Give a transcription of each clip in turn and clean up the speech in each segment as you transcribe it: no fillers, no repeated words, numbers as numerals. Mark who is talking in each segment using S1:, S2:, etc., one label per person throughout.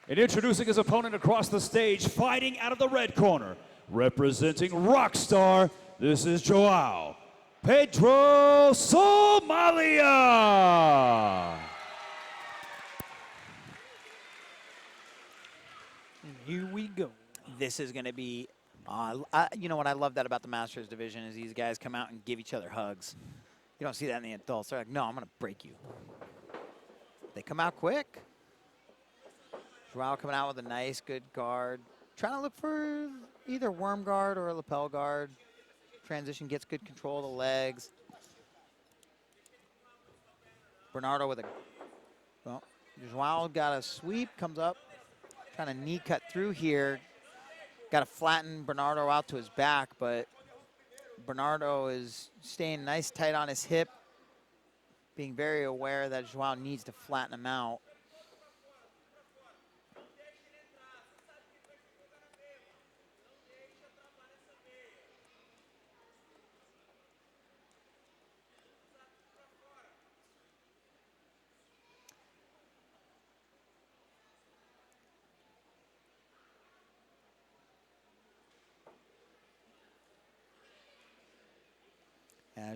S1: And introducing his opponent across the stage, fighting out of the red corner, representing Rockstar, this is Joao, Pedro, Somalia.
S2: And here we go.
S3: This is going to be, you know what I love that about the Masters division is these guys come out and give each other hugs. You don't see that in the adults. They're like, no, I'm going to break you. They come out quick. Joao coming out with a nice, good guard. Trying to look for either worm guard or a lapel guard. Transition gets good control of the legs. Bernardo with a, well, Joao got a sweep, comes up. Trying to knee cut through here. Got to flatten Bernardo out to his back, but Bernardo is staying nice tight on his hip, being very aware that Joao needs to flatten him out.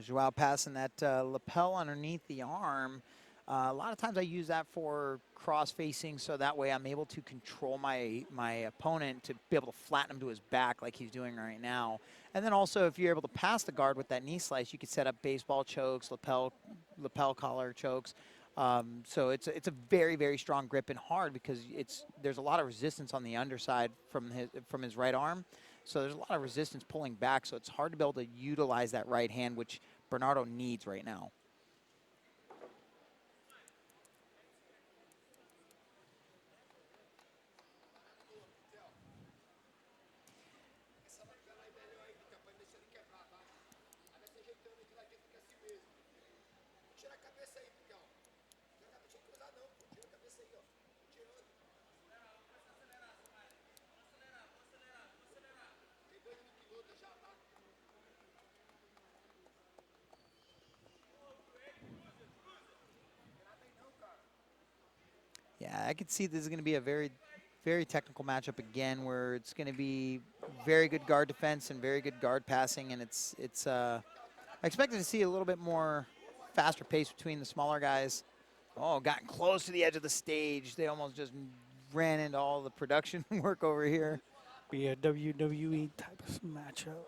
S3: Joao passing that lapel underneath the arm. A lot of times I use that for cross-facing, so that way I'm able to control my opponent to be able to flatten him to his back like he's doing right now. And then also, if you're able to pass the guard with that knee slice, you could set up baseball chokes, lapel collar chokes. So it's a very, very strong grip and hard because there's a lot of resistance on the underside from his right arm. So there's a lot of resistance pulling back, so it's hard to be able to utilize that right hand, which Bernardo needs right now. Yeah, I could see this is going to be a very, very technical matchup again, where it's going to be very good guard defense and very good guard passing, and I expected to see a little bit more faster pace between the smaller guys. Oh, gotten close to the edge of the stage. They almost just ran into all the production work over here.
S2: Be a WWE type of matchup.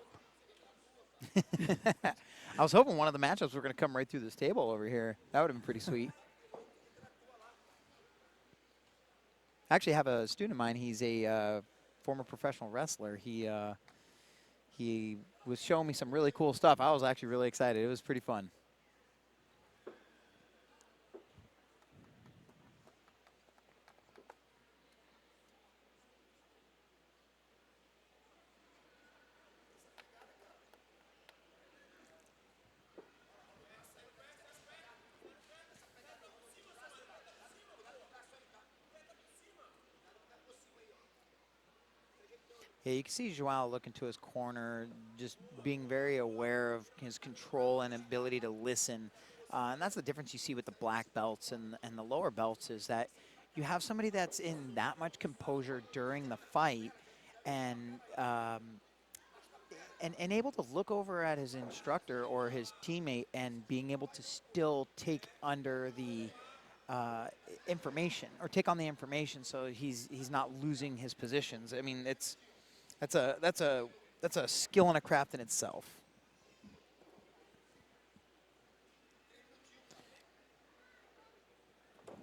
S3: I was hoping one of the matchups were going to come right through this table over here. That would have been pretty sweet. I actually have a student of mine. He's a former professional wrestler. He was showing me some really cool stuff. I was actually really excited. It was pretty fun. Yeah, you can see Joao looking to his corner, just being very aware of his control and ability to listen. And that's the difference you see with the black belts and the lower belts, is that you have somebody that's in that much composure during the fight and able to look over at his instructor or his teammate and being able to still take under the information or take on the information, so he's not losing his positions. I mean, that's a skill and a craft in itself.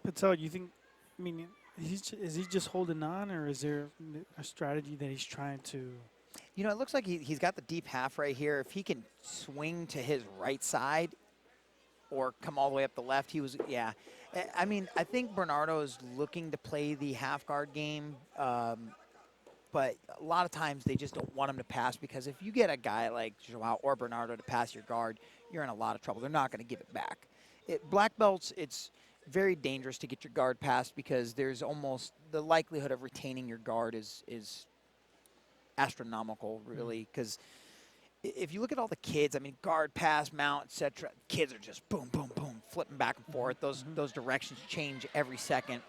S2: Pitel, you think, I mean, is he just holding on, or is there a strategy that he's trying to?
S3: You know, it looks like he's got the deep half right here. If he can swing to his right side or come all the way up the left, yeah. I mean, I think Bernardo is looking to play the half guard game, but a lot of times they just don't want him to pass, because if you get a guy like Joao or Bernardo to pass your guard, you're in a lot of trouble. They're not going to give it back. Black belts, it's very dangerous to get your guard passed, because there's almost the likelihood of retaining your guard is astronomical, really, because if you look at all the kids, I mean, guard, pass, mount, etc., kids are just boom, boom, boom, flipping back and forth. Those directions change every second.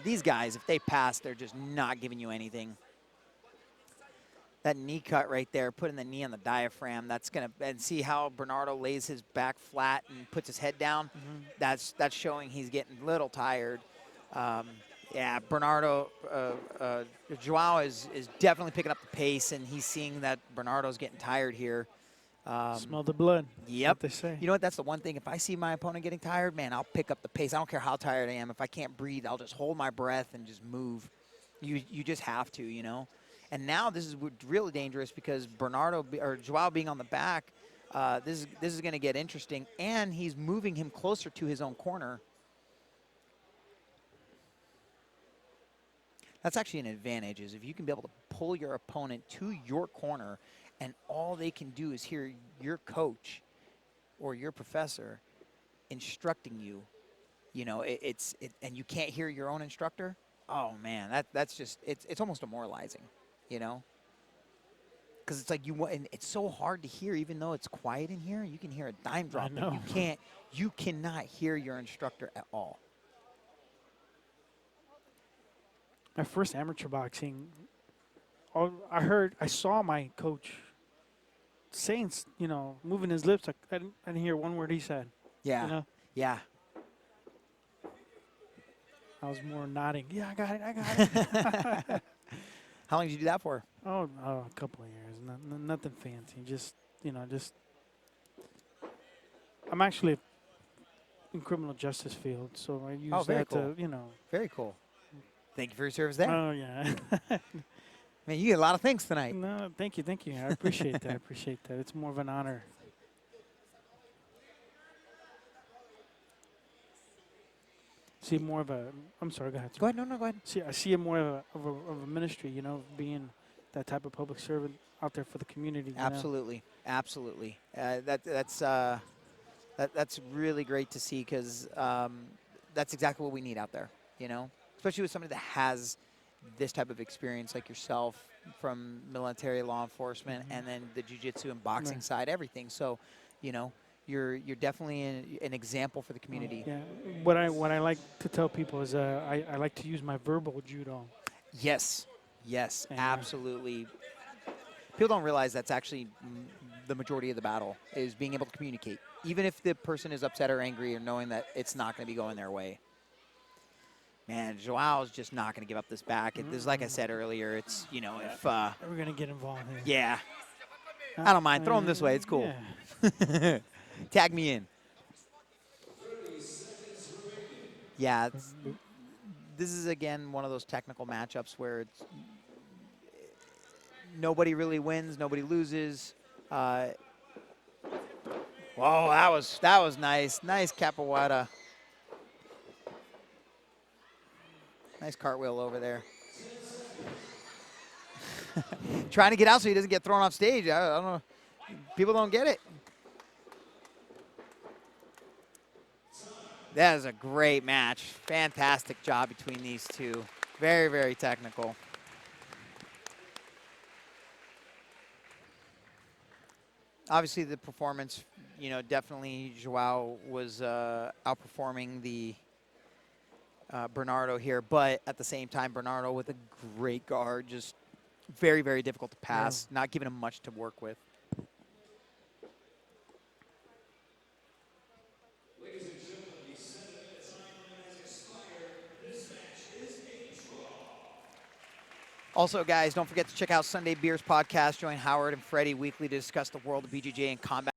S3: These guys, if they pass, they're just not giving you anything. That knee cut right there, putting the knee on the diaphragm, that's going to, and see how Bernardo lays his back flat and puts his head down? That's showing he's getting a little tired. Yeah, Bernardo, Joao is definitely picking up the pace, and he's seeing that Bernardo's getting tired here.
S2: Smell the blood.
S3: Yep.
S2: What they say.
S3: You know what? That's the one thing. If I see my opponent getting tired, man, I'll pick up the pace. I don't care how tired I am. If I can't breathe, I'll just hold my breath and just move. You just have to, you know. And now this is really dangerous because Joao being on the back, this is going to get interesting, and he's moving him closer to his own corner. That's actually an advantage, is if you can be able to pull your opponent to your corner and all they can do is hear your coach or your professor instructing you, you know, and you can't hear your own instructor. Oh man, that's just, it's almost demoralizing, you know? Because it's like and it's so hard to hear, even though it's quiet in here. You can hear a dime drop, but you cannot hear your instructor at all.
S2: My first amateur boxing, I saw my coach saying, you know, moving his lips. I didn't hear one word he said.
S3: Yeah.
S2: You know?
S3: Yeah.
S2: I was more nodding. Yeah, I got it.
S3: How long did you do that for?
S2: Oh, a couple of years. Nothing fancy. Just, you know, I'm actually in criminal justice field, so I use that
S3: cool.
S2: to, you know.
S3: Very cool. Thank you for your service there.
S2: Oh, yeah.
S3: Man, you get a lot of things tonight.
S2: No, thank you. I appreciate that. It's more of an honor. See more of a. I'm sorry. Go ahead.
S3: Go ahead. No, go ahead.
S2: I see it more of a ministry. You know, being that type of public servant out there for the community.
S3: Absolutely. That's really great to see, because that's exactly what we need out there. You know, especially with somebody that has this type of experience like yourself from military law enforcement, and then the jiu-jitsu and boxing side, everything. So, you know, you're definitely an example for the community.
S2: Yeah. What I like to tell people is I like to use my verbal judo.
S3: Yes, absolutely. People don't realize that's actually the majority of the battle, is being able to communicate, even if the person is upset or angry, or knowing that it's not going to be going their way. Man, Joao's just not going to give up this back. This, like I said earlier, it's, you know, if
S2: we're going to get involved here.
S3: Yeah. I don't mind. Throw him this way. It's cool.
S2: Yeah.
S3: Tag me in. Yeah. This is, again, one of those technical matchups where it's nobody really wins, nobody loses. Whoa, that was nice. Nice capoeira. Nice cartwheel over there. Trying to get out so he doesn't get thrown off stage. I don't know. People don't get it. That is a great match. Fantastic job between these two. Very, very technical. Obviously, the performance, you know, definitely Joao was outperforming the Bernardo here, but at the same time, Bernardo with a great guard, just very, very difficult to pass, not giving him much to work with.
S1: Ladies and gentlemen, the 7-minute time limit has expired. This match is a draw.
S3: Also, guys, don't forget to check out Sunday Beers podcast. Join Howard and Freddie weekly to discuss the world of BJJ and combat.